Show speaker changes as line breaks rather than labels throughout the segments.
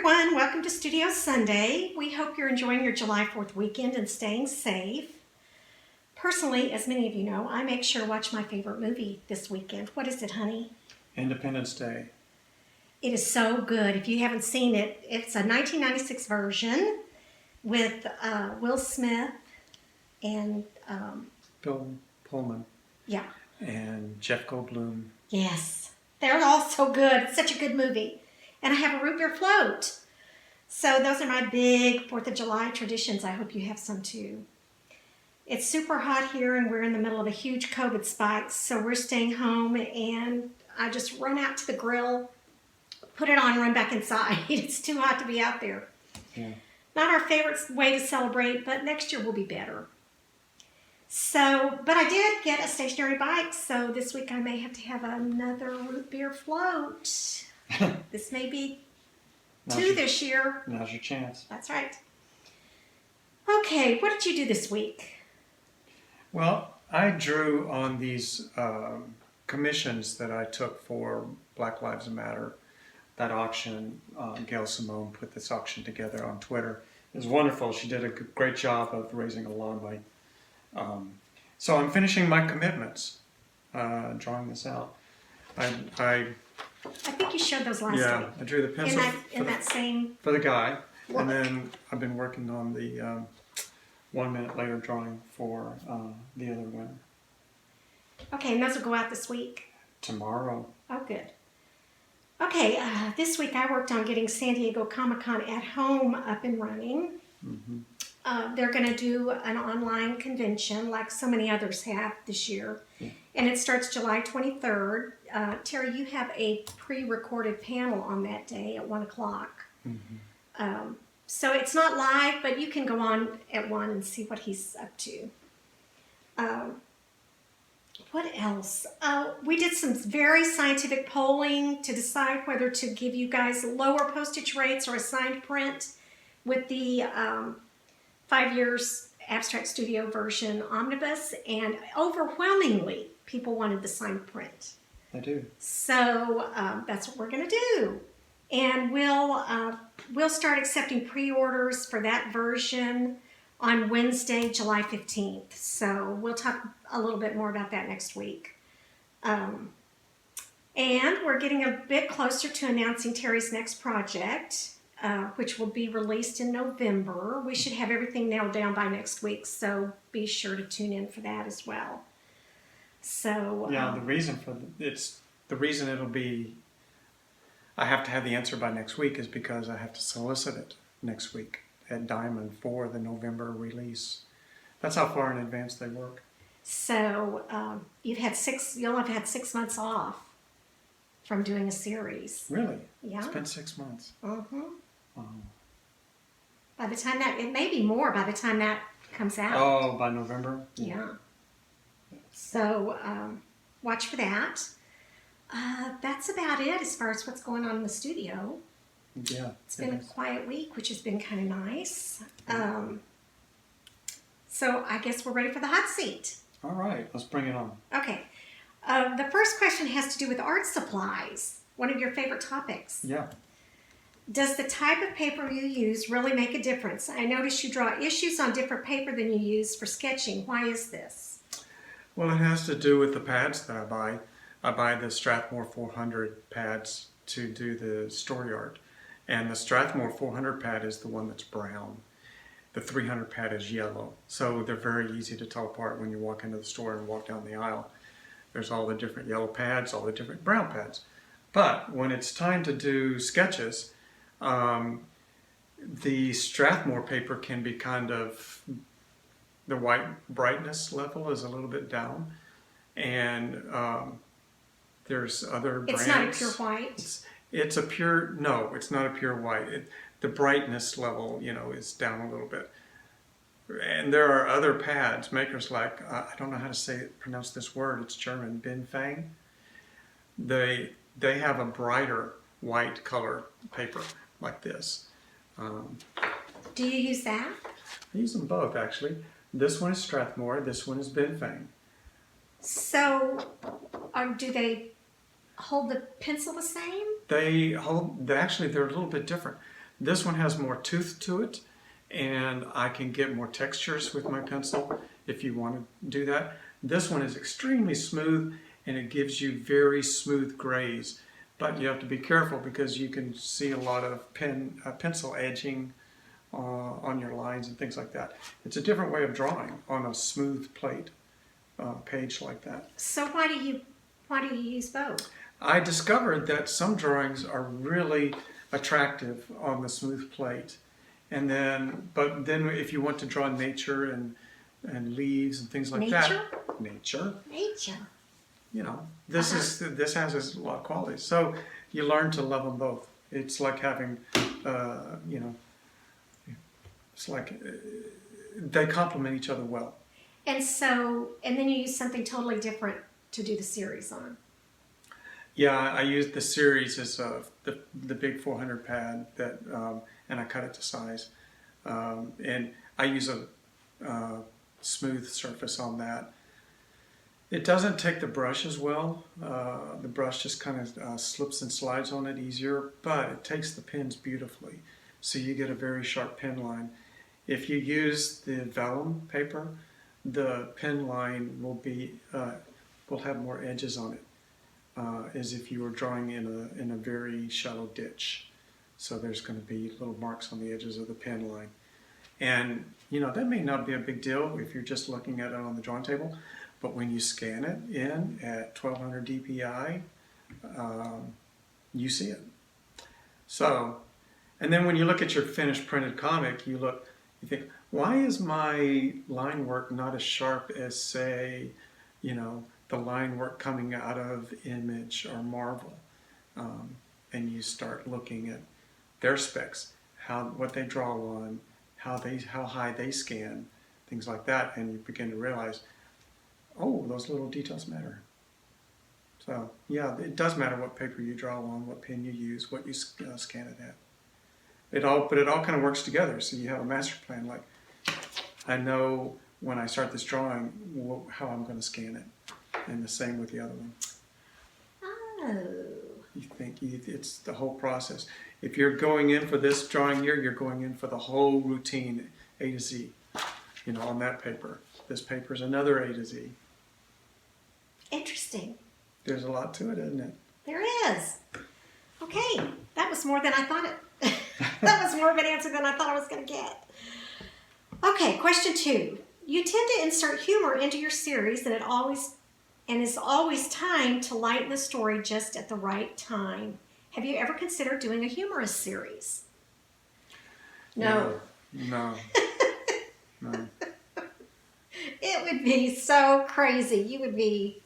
everyone, welcome to Studio Sunday. We hope you're enjoying your July 4th weekend and staying safe. Personally, as many of you know, I make sure to watch my favorite movie this weekend. What is it, honey?
Independence Day.
It is so good. If you haven't seen it, it's a 1996 version with Will Smith and...
Bill Pullman.
Yeah.
And Jeff Goldblum.
Yes. They're all so good. It's such a good movie. And I have a root beer float. So those are my big 4th of July traditions. I hope you have some too. It's super hot here and we're in the middle of a huge COVID spike. So we're staying home and I just run out to the grill, put it on, run back inside. It's too hot to be out there.
Yeah.
Not our favorite way to celebrate, but next year will be better. So, but I did get a stationary bike. So this week I may have to have another root beer float. This may be two this year.
Now's your chance.
That's right. Okay, what did you do this week?
Well, I drew on these commissions that I took for Black Lives Matter. That auction, Gail Simone put this auction together on Twitter. It was wonderful. She did a great job of raising a lot of money. So I'm finishing my commitments, drawing this out.
I think you showed those last week.
Yeah, I drew the pencil for the guy,
look.
and then I've been working on the 1 minute later drawing for the other winner.
Okay, and those will go out this week?
Tomorrow.
Oh, good. Okay, this week I worked on getting San Diego Comic-Con at home up and running. Mm-hmm. They're going to do an online convention like so many others have this year. Yeah. And it starts July 23rd. Terry, you have a pre-recorded panel on that day at 1 o'clock. Mm-hmm. So it's not live, but you can go on at 1 and see what he's up to. What else? We did some very scientific polling to decide whether to give you guys lower postage rates or a signed print with the 5 years Abstract Studio version omnibus, and overwhelmingly people wanted the signed print.
I do.
So that's what we're going to do, and we'll start accepting pre-orders for that version on Wednesday, July 15th. So we'll talk a little bit more about that next week. And we're getting a bit closer to announcing Terry's next project, which will be released in November. We should have everything nailed down by next week, so be sure to tune in for that as well. So
yeah, the reason it'll be, I have to have the answer by next week is because I have to solicit it next week at Diamond for the November release. That's how far in advance they work.
So you'll have had 6 months off from doing a series.
Really?
Yeah.
It's been 6 months.
Mm-hmm. By the time it may be more by the time that comes out.
Oh, by November?
Yeah. So watch for that. That's about it as far as what's going on in the studio.
Yeah.
It's been a quiet week, which has been kind of nice. So I guess we're ready for the hot seat.
All right, let's bring it on.
Okay. The first question has to do with art supplies, one of your favorite topics.
Yeah.
Does the type of paper you use really make a difference? I notice you draw issues on different paper than you use for sketching. Why is this?
Well, it has to do with the pads that I buy. I buy the Strathmore 400 pads to do the story art. And the Strathmore 400 pad is the one that's brown. The 300 pad is yellow. So they're very easy to tell apart when you walk into the store and walk down the aisle. There's all the different yellow pads, all the different brown pads. But when it's time to do sketches, the Strathmore paper can be kind of, the white brightness level is a little bit down. And there's other brands.
It's not a pure white?
It's a pure, no, it's not a pure white. The brightness level, is down a little bit. And there are other pads, makers like, I don't know how to pronounce this word, it's German, Binfang. They have a brighter white color paper like this.
Do you use that?
I use them both, actually. This one is Strathmore, this one is Binfang.
So, do they hold the pencil the same?
They're a little bit different. This one has more tooth to it, and I can get more textures with my pencil if you want to do that. This one is extremely smooth, and it gives you very smooth grays. But you have to be careful because you can see a lot of pencil edging on your lines and things like that. It's a different way of drawing on a smooth plate page like that.
So why do you use both?
I discovered that some drawings are really attractive on the smooth plate, but then if you want to draw nature and leaves and things like that, nature. You know, this has a lot of qualities. So you learn to love them both. It's like having, you know, it's like they complement each other well.
And then you use something totally different to do the series on.
Yeah, I used the series as the big 400 pad that, and I cut it to size, and I use a smooth surface on that. It doesn't take the brush as well. The brush just kind of slips and slides on it easier, but it takes the pins beautifully, so you get a very sharp pen line. If you use the vellum paper, the pen line will have more edges on it. As if you were drawing in a very shallow ditch. So there's going to be little marks on the edges of the pen line. And, you know, that may not be a big deal if you're just looking at it on the drawing table, but when you scan it in at 1200 dpi, you see it. So, and then when you look at your finished printed comic, you think, why is my line work not as sharp as, say, you know, the line work coming out of Image or Marvel, and you start looking at their specs, what they draw on, how high they scan, things like that, and you begin to realize, oh, those little details matter. So yeah, it does matter what paper you draw on, what pen you use, what you scan it at. But it all kind of works together. So you have a master plan. Like, I know when I start this drawing how I'm going to scan it. And the same with the other one.
Oh.
You think it's the whole process. If you're going in for this drawing here, you're going in for the whole routine, A to Z, you know, on that paper. This paper is another A to Z.
Interesting.
There's a lot to it, isn't it?
There is. Okay, that was more than I thought it. That was more of an answer than I thought I was going to get. Okay, question 2. You tend to insert humor into your series, and it's always timed to lighten the story just at the right time. Have you ever considered doing a humorous series? No.
No.
It would be so crazy. You would be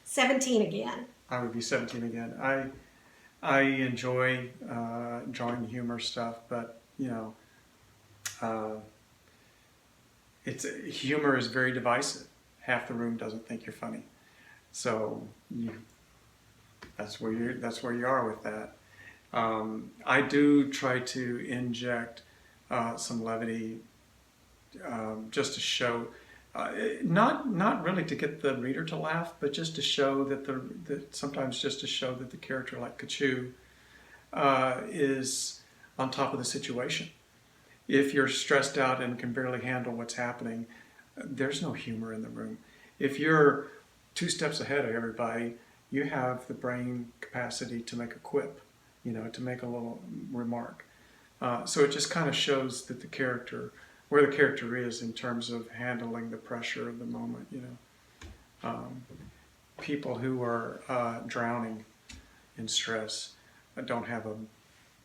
17 again.
I would be 17 again. I enjoy drawing humor stuff, but you know, humor is very divisive. Half the room doesn't think you're funny. So that's where you are with that. I do try to inject some levity just to show, not really to get the reader to laugh, but just to show that sometimes just to show that the character, like Kachu, is on top of the situation. If you're stressed out and can barely handle what's happening, there's no humor in the room. If you're 2 steps ahead of everybody, you have the brain capacity to make a quip, you know, to make a little remark. So it just kind of shows that where the character is in terms of handling the pressure of the moment, you know. People who are drowning in stress don't have a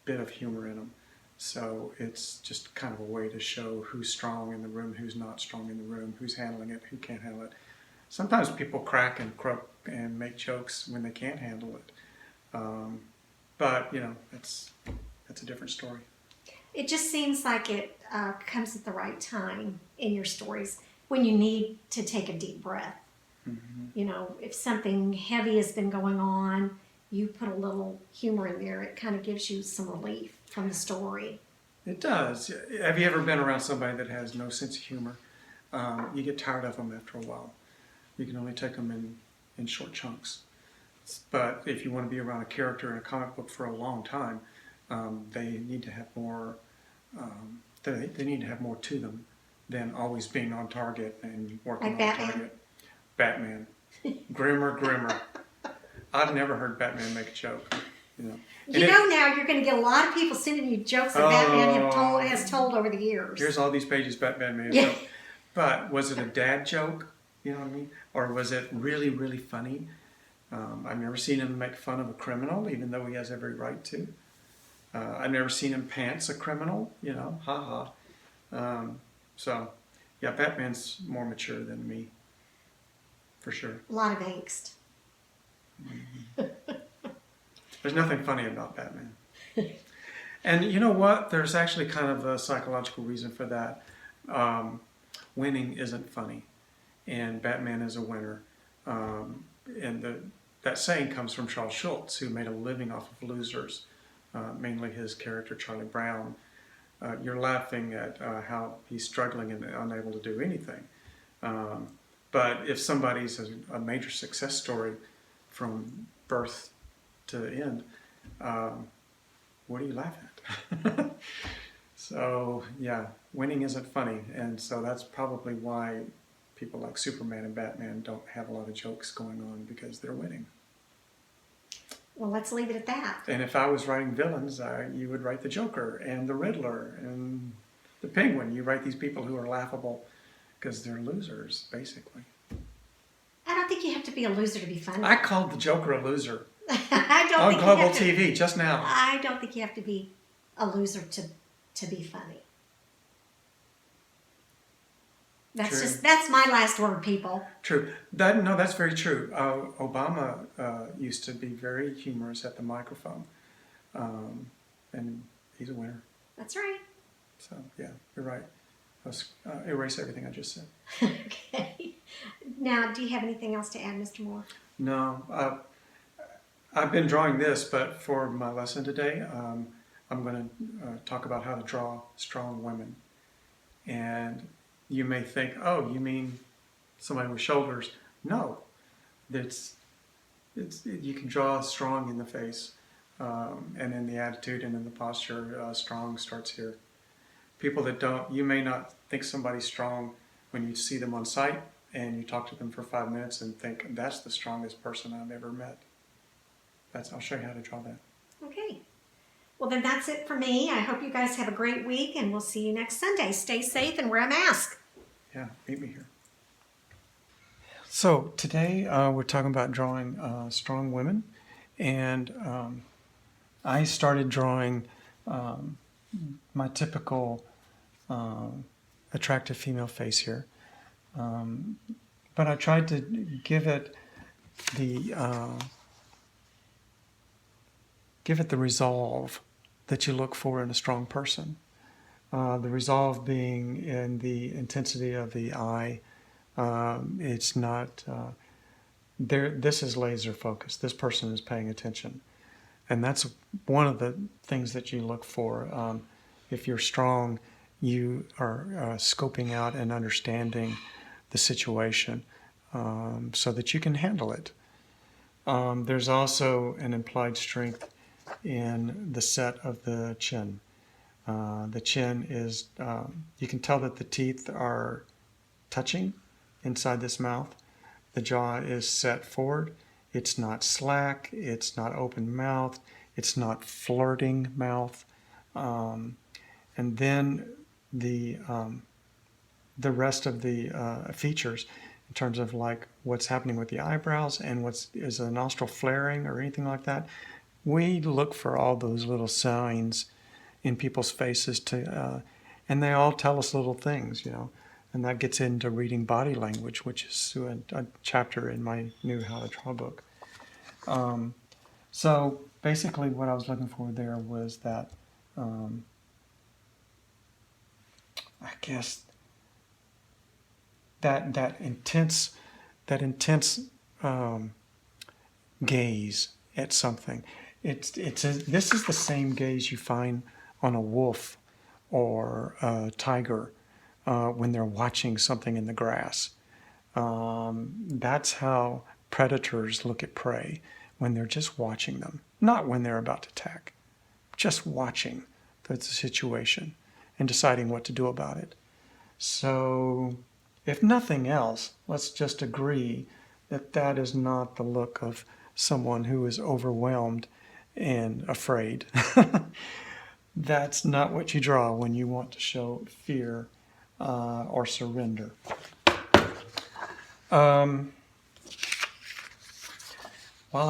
bit of humor in them. So it's just kind of a way to show who's strong in the room, who's not strong in the room, who's handling it, who can't handle it. Sometimes people crack and croak and make jokes when they can't handle it. But, you know, that's a different story.
It just seems like it comes at the right time in your stories when you need to take a deep breath. Mm-hmm. You know, if something heavy has been going on, you put a little humor in there. It kind of gives you some relief from the story.
It does. Have you ever been around somebody that has no sense of humor? You get tired of them after a while. You can only take them in short chunks. But if you want to be around a character in a comic book for a long time, They need to have more. They need to have more to them than always being on target and working
Like
on
Batman?
target. Batman, grimmer. I've never heard Batman make a joke. You know.
You know now you're going to get a lot of people sending you jokes that Batman has told over the years.
Here's all these pages Batman made a joke. But was it a dad joke? You know what I mean? Or was it really, really funny? I've never seen him make fun of a criminal, even though he has every right to. I've never seen him pants a criminal, you know, So, yeah, Batman's more mature than me, for sure.
A lot of angst.
There's nothing funny about Batman. And you know what? There's actually kind of a psychological reason for that. Winning isn't funny, and Batman is a winner. That saying comes from Charles Schulz, who made a living off of losers, mainly his character Charlie Brown. You're laughing at how he's struggling and unable to do anything. But if somebody's a major success story from birth to end, what do you laugh at? So, yeah, winning isn't funny. And so that's probably why people like Superman and Batman don't have a lot of jokes going on, because they're winning.
Well, let's leave it at that.
And if I was writing villains, you would write the Joker and the Riddler and the Penguin. You write these people who are laughable because they're losers, basically.
I don't think you have to be a loser to be funny.
I called the Joker a loser
I don't
on
think
Global
you have to,
TV just now.
I don't think you have to be a loser to be funny. That's my last word, people.
True. That's very true. Obama used to be very humorous at the microphone, and he's a winner.
That's right.
So yeah, you're right. Let's erase everything I just said.
Okay. Now, do you have anything else to add, Mr. Moore?
No, I've been drawing this, but for my lesson today, I'm going to talk about how to draw strong women. And you may think, oh, you mean somebody with shoulders? No, you can draw strong in the face, and in the attitude and in the posture. Strong starts here. People that don't, you may not think somebody's strong when you see them on sight and you talk to them for 5 minutes and think, that's the strongest person I've ever met. I'll show you how to draw that.
Okay. Well, then that's it for me. I hope you guys have a great week, and we'll see you next Sunday. Stay safe and wear a mask.
Yeah, meet me here. So today we're talking about drawing strong women, and I started drawing my typical attractive female face here, but I tried to give it the resolve that you look for in a strong person. The resolve being in the intensity of the eye. It's not there. This is laser focused. This person is paying attention, and that's one of the things that you look for. If you're strong, you are scoping out and understanding the situation so that you can handle it. There's also an implied strength in the set of the chin. The chin is, you can tell that the teeth are touching inside this mouth. The jaw is set forward. It's not slack. It's not open mouth. It's not flirting mouth. And then the rest of the features, in terms of like what's happening with the eyebrows and is a nostril flaring or anything like that, we look for all those little signs in people's faces and they all tell us little things, you know, and that gets into reading body language, which is a chapter in my new How to Draw book. So basically what I was looking for there was that, I guess that intense gaze at something. This is the same gaze you find on a wolf or a tiger when they're watching something in the grass. That's how predators look at prey, when they're just watching them, not when they're about to attack. just watching the situation and deciding what to do about it. So, if nothing else, let's just agree that that is not the look of someone who is overwhelmed and afraid. That's not what you draw when you want to show fear or surrender. While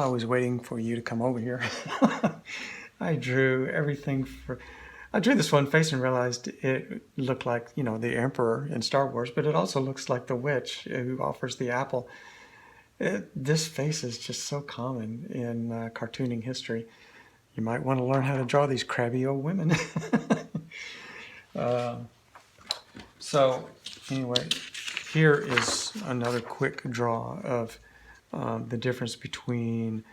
I was waiting for you to come over here, I drew this one face and realized it looked like, the Emperor in Star Wars, but it also looks like the witch who offers the apple. This face is just so common in cartooning history. You might want to learn how to draw these crabby old women. So anyway, here is another quick draw of the difference between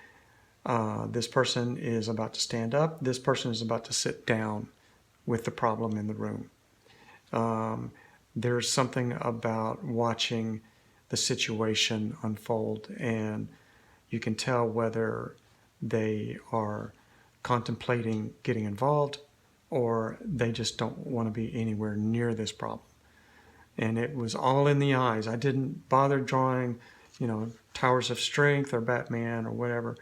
this person is about to stand up, this person is about to sit down with the problem in the room. There's something about watching the situation unfold, and you can tell whether they are contemplating getting involved or they just don't want to be anywhere near this problem. And it was all in the eyes. I didn't bother drawing, Towers of Strength or Batman or whatever.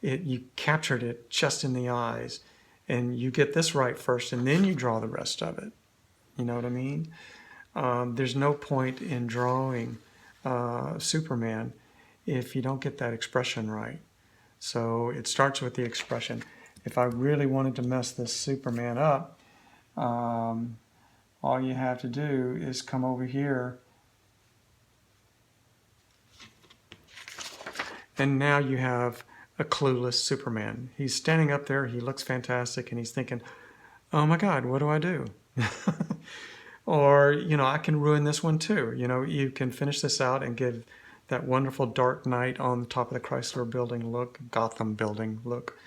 You captured it just in the eyes, and you get this right first, and then you draw the rest of it. You know what I mean? There's no point in drawing Superman if you don't get that expression right. So it starts with the expression. If I really wanted to mess this Superman up, all you have to do is come over here, and now you have a clueless Superman. He's standing up there, he looks fantastic, and he's thinking, oh my God, what do I do? Or, I can ruin this one too. You can finish this out and give that wonderful Dark Knight on the top of the Chrysler Building look, Gotham Building look.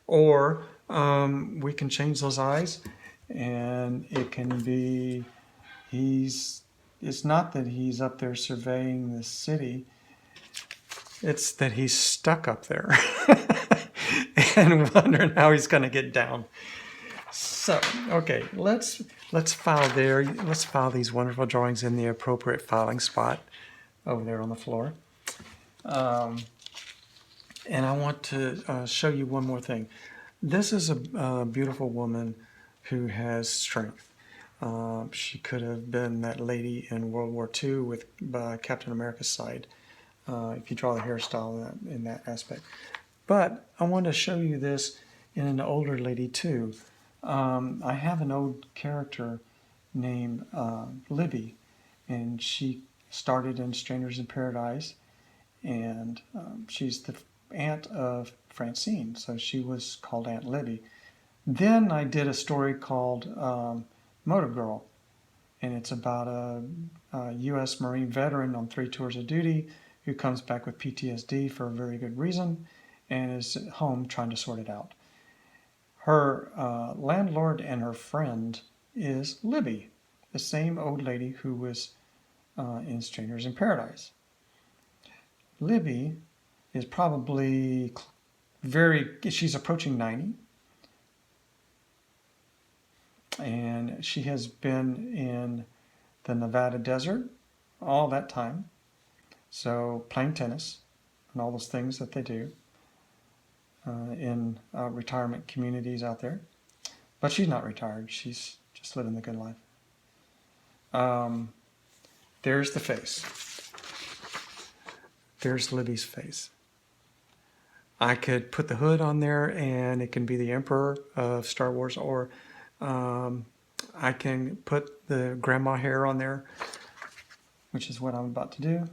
Or we can change those eyes, and it can be, it's not that he's up there surveying the city, it's that he's stuck up there and wondering how he's going to get down. So, okay, let's file there. Let's file these wonderful drawings in the appropriate filing spot over there on the floor. And I want to show you one more thing. This is a beautiful woman who has strength. She could have been that lady in World War II with Captain America's side, if you draw the hairstyle in that aspect. But I want to show you this in an older lady too. I have an old character named Libby, and she started in Strangers in Paradise, and she's the aunt of Francine, so she was called Aunt Libby. Then I did a story called Motor Girl, and it's about a U.S. Marine veteran on 3 tours of duty who comes back with PTSD for a very good reason and is at home trying to sort it out. Her landlord and her friend is Libby, the same old lady who was in Strangers in Paradise. Libby is probably she's approaching 90, and she has been in the Nevada desert all that time, so playing tennis and all those things that they do in retirement communities out there. But she's not retired, she's just living the good life. There's the face. There's Libby's face. I could put the hood on there and it can be the Emperor of Star Wars, or I can put the grandma hair on there, which is what I'm about to do.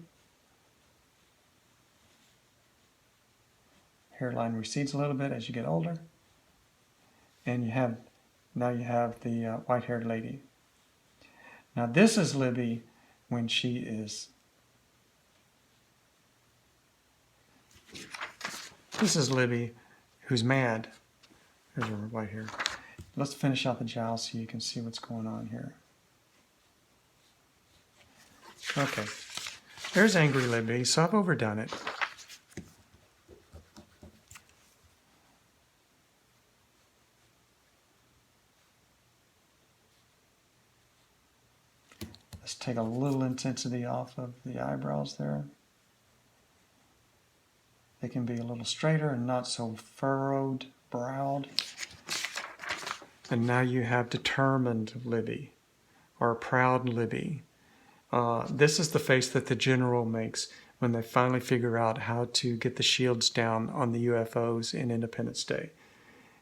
Hairline recedes a little bit as you get older. And now you have the white-haired lady. Now this is Libby when she is... This is Libby who's mad. There's her white hair. Let's finish out the jowl so you can see what's going on here. Okay. There's angry Libby, so I've overdone it. Let's take a little intensity off of the eyebrows there. They can be a little straighter and not so furrowed, browed. And now you have determined Libby, or proud Libby. This is the face that the general makes when they finally figure out how to get the shields down on the UFOs in Independence Day.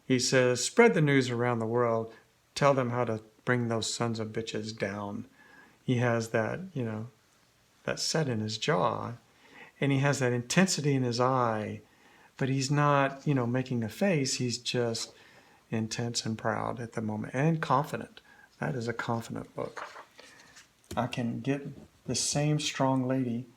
He says, spread the news around the world. Tell them how to bring those sons of bitches down. He has that, that set in his jaw. And he has that intensity in his eye. But he's not, making a face. He's just intense and proud at the moment. And confident. That is a confident look. I can get the same strong lady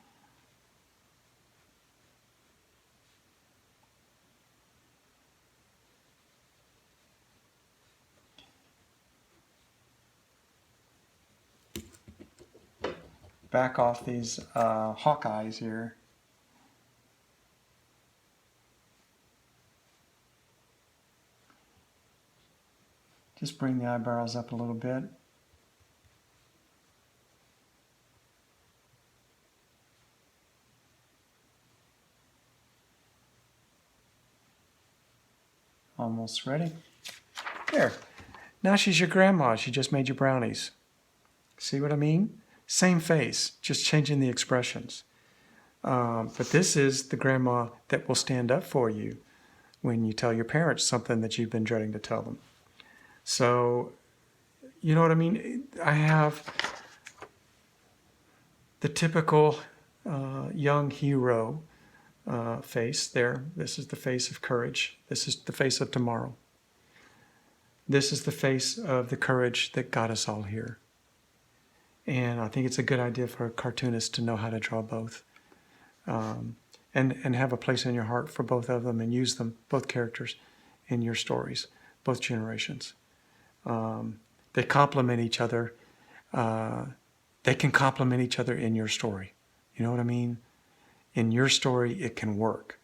back off these hawk eyes here. Just bring the eyebrows up a little bit. Almost ready. There. Now she's your grandma. She just made you brownies. See what I mean? Same face, just changing the expressions. But this is the grandma that will stand up for you when you tell your parents something that you've been dreading to tell them. So, you know what I mean? I have the typical young hero face there. This is the face of courage. This is the face of tomorrow. This is the face of the courage that got us all here. And I think it's a good idea for a cartoonist to know how to draw both. And have a place in your heart for both of them and use them, both characters, in your stories, both generations. They complement each other. They can complement each other in your story. You know what I mean? In your story, it can work.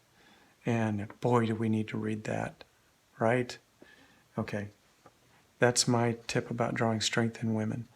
And boy, do we need to read that, right? Okay. That's my tip about drawing strength in women.